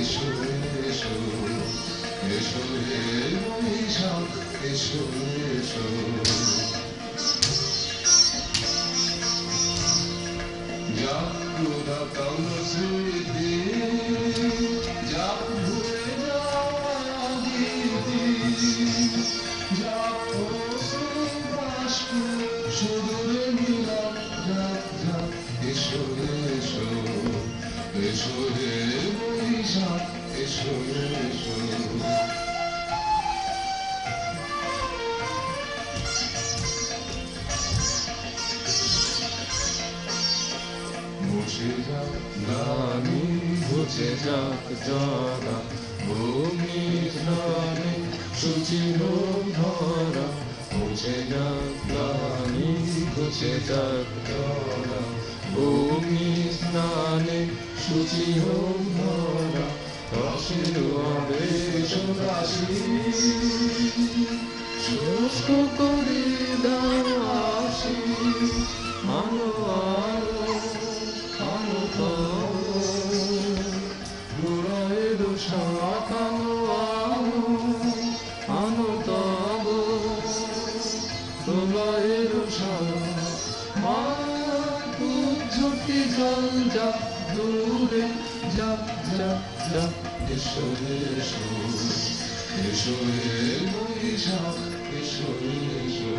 এসো এসো এসো হে বৈশাখ এসো এসো পুরাতন স্মৃতি যাক ভুলে যাওয়া গীতি যাক বাষ্প সুদূরে মিলন যাক যাক এসো এসো এসো হে বৈশাখ এসো এসো মুছে যাক গ্লানি মুছে যাক জরা ভূমি স্নানে শুচি হোক ধরা মুছে যাক গ্লানি মুছে যাক জরা ভূমি স্নানে শুচি হোক ধরা রসের আবেশ রাশি শুষ্ক করে দাও আসি আলো জল যা দূরে যা যা যা এসো এসো এসো হে বৈশাখ এসো এসো